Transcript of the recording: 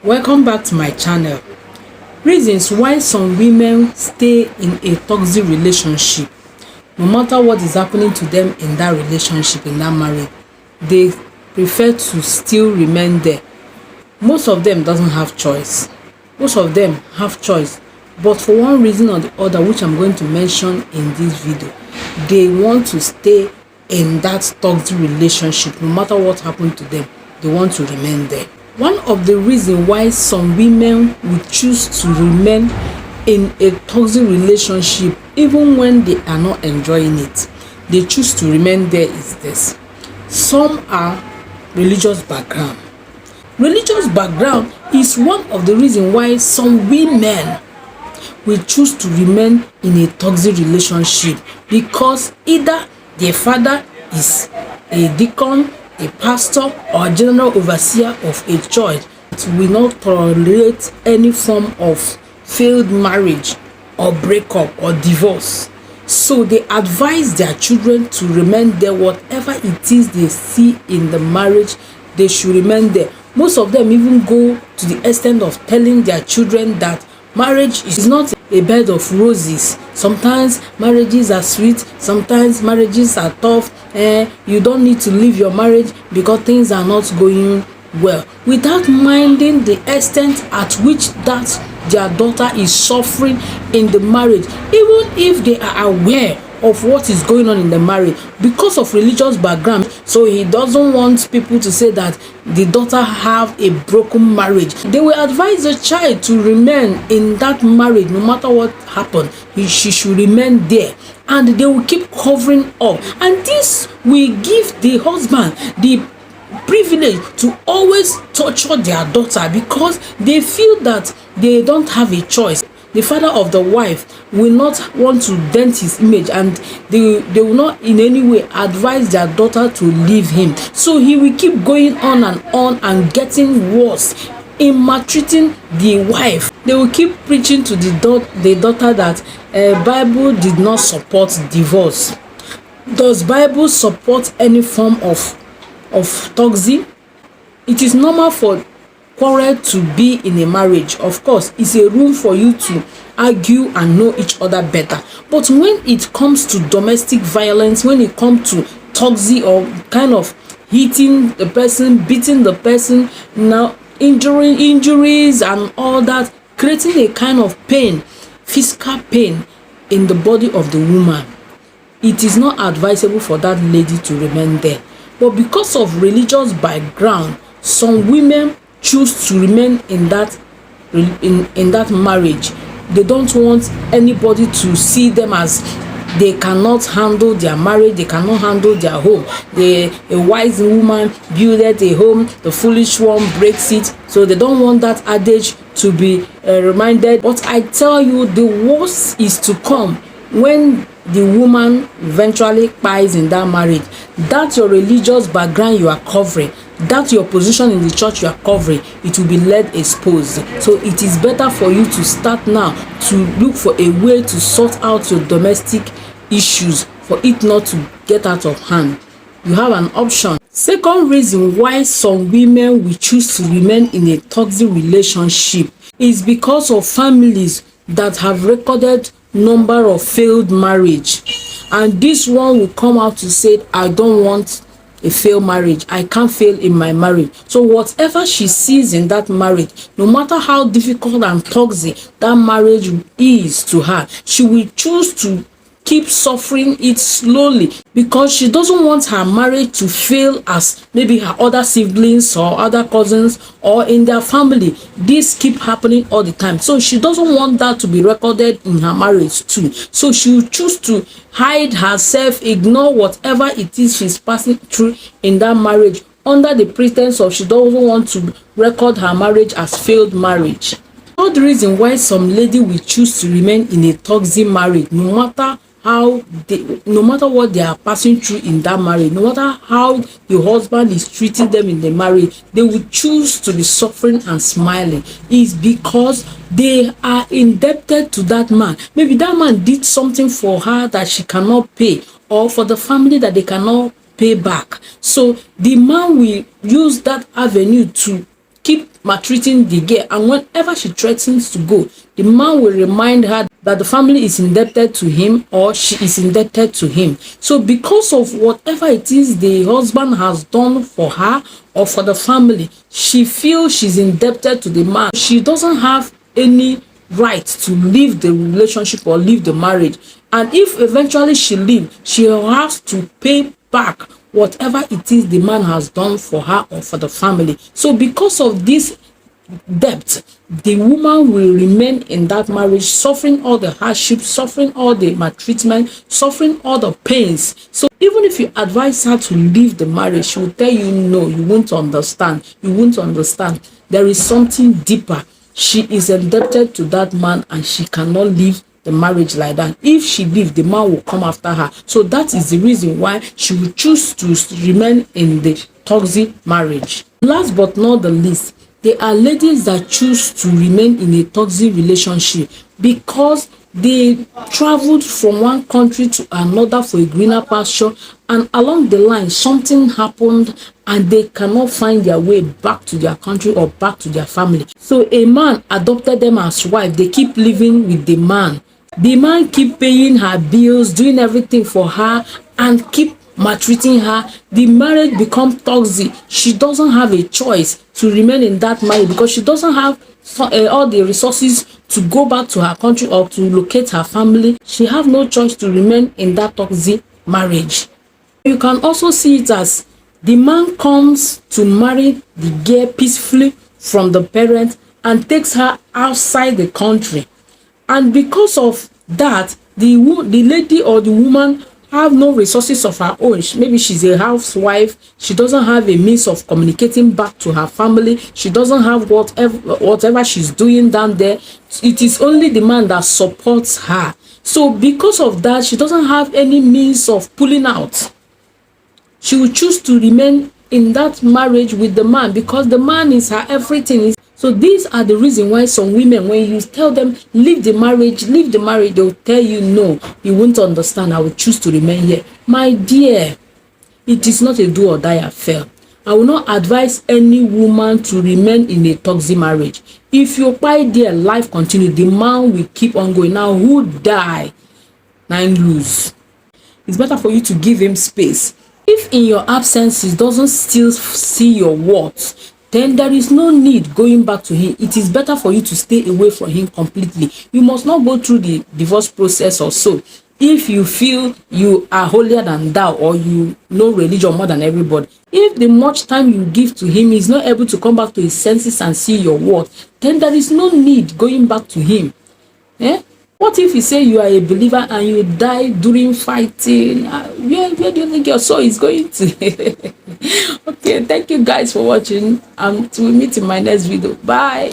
Welcome back to my channel. Reasons why some women stay in a toxic relationship. No matter what is happening to them in that relationship, in that marriage, they prefer to still remain there. Most of them doesn't have choice. Most of them have choice, but for one reason or the other, which I'm going to mention in this video, they want to stay in that toxic relationship. No matter what happened to them, they want to remain there. One of the reasons why some women would choose to remain in a toxic relationship even when they are not enjoying it, they choose to remain there, is this. Some are religious background. Religious background is one of the reasons why some women will choose to remain in a toxic relationship, because either their father is a deacon, a pastor, or a general overseer of a church. It will not tolerate any form of failed marriage or breakup or divorce. So they advise their children to remain there. Whatever it is they see in the marriage, they should remain there. Most of them even go to the extent of telling their children that marriage is not a bed of roses. Sometimes marriages are sweet, sometimes marriages are tough. You don't need to leave your marriage because things are not going well, without minding the extent at which that their daughter is suffering in the marriage, even if they are aware of what is going on in the marriage because of religious background. So he doesn't want people to say that the daughter have a broken marriage. They will advise the child to remain in that marriage. No matter what happened, she should remain there, and they will keep covering up, and this will give the husband the privilege to always torture their daughter because they feel that they don't have a choice. The father of the wife will not want to dent his image, and they will not in any way advise their daughter to leave him. So he will keep going on and getting worse in maltreating the wife. They will keep preaching to the daughter that Bible did not support divorce. Does Bible support any form of toxic? It is normal for quarrel to be in a marriage. Of course, it's a room for you to argue and know each other better. But when it comes to domestic violence, when it comes to toxic or kind of hitting the person, beating the person, now injuries and all that, creating a kind of pain, physical pain in the body of the woman, it is not advisable for that lady to remain there. But because of religious background, some women choose to remain in that marriage. They don't want anybody to see them as they cannot handle their marriage, they cannot handle their home. A wise woman builded a home, the foolish one breaks it. So they don't want that adage to be reminded. But I tell you, the worst is to come when the woman eventually dies in that marriage. That's your religious background you are covering, that's your position in the church you are covering, it will be led exposed. So it is better for you to start now to look for a way to sort out your domestic issues for it not to get out of hand. You have an option. Second reason why some women will choose to remain in a toxic relationship is because of families that have recorded number of failed marriage, and this one will come out to say, I don't want a failed marriage, I can't fail in my marriage. So whatever she sees in that marriage, no matter how difficult and toxic that marriage is to her, she will choose to keep suffering it slowly because she doesn't want her marriage to fail as maybe her other siblings or other cousins or in their family. This keep happening all the time, so she doesn't want that to be recorded in her marriage too. So she will choose to hide herself, ignore whatever it is she's passing through in that marriage under the pretense of she doesn't want to record her marriage as failed marriage. Third reason why some lady will choose to remain in a toxic marriage, no matter what they are passing through in that marriage, no matter how the husband is treating them in the marriage, they will choose to be suffering and smiling, is because they are indebted to that man. Maybe that man did something for her that she cannot pay, or for the family that they cannot pay back. So the man will use that avenue to keep maltreating the girl, and whenever she threatens to go, the man will remind her that the family is indebted to him or she is indebted to him. So because of whatever it is the husband has done for her or for the family, she feels she's indebted to the man. She doesn't have any right to leave the relationship or leave the marriage. And if eventually she leaves, she has to pay back whatever it is the man has done for her or for the family. So because of this debt, the woman will remain in that marriage, suffering all the hardships, suffering all the maltreatment, suffering all the pains. So even if you advise her to leave the marriage, she will tell you no, you won't understand. You won't understand. There is something deeper. She is indebted to that man and she cannot leave the marriage like that. If she leaves, the man will come after her. So that is the reason why she will choose to remain in the toxic marriage. Last but not the least, there are ladies that choose to remain in a toxic relationship because they traveled from one country to another for a greener pasture, and along the line something happened and they cannot find their way back to their country or back to their family. So a man adopted them as wife. They keep living with the man. The man keep paying her bills, doing everything for her, and keep maltreating her. The marriage become toxic. She doesn't have a choice to remain in that marriage because she doesn't have all the resources to go back to her country or to locate her family. She have no choice to remain in that toxic marriage. You can also see it as the man comes to marry the girl peacefully from the parents and takes her outside the country, and because of that, the lady or the woman have no resources of her own. Maybe she's a housewife. She doesn't have a means of communicating back to her family. She doesn't have whatever she's doing down there. It is only the man that supports her. So because of that, she doesn't have any means of pulling out. She will choose to remain in that marriage with the man because the man is her everything. So these are the reason why some women, when you tell them leave the marriage, they'll tell you no, you won't understand, I will choose to remain here. My dear, it is not a do or die affair. I will not advise any woman to remain in a toxic marriage. If you buy there, life continue, the man will keep on going. Now who die, nine lose. It's better for you to give him space. If in your absence he doesn't still see your worth, then there is no need going back to him. It is better for you to stay away from him completely. You must not go through the divorce process or so. If you feel you are holier than thou or you know religion more than everybody, if the much time you give to him is not able to come back to his senses and see your worth, then there is no need going back to him. What if you say you are a believer and you die during fighting? Where do you think your soul is going to? Okay, thank you guys for watching. We'll meet in my next video. Bye.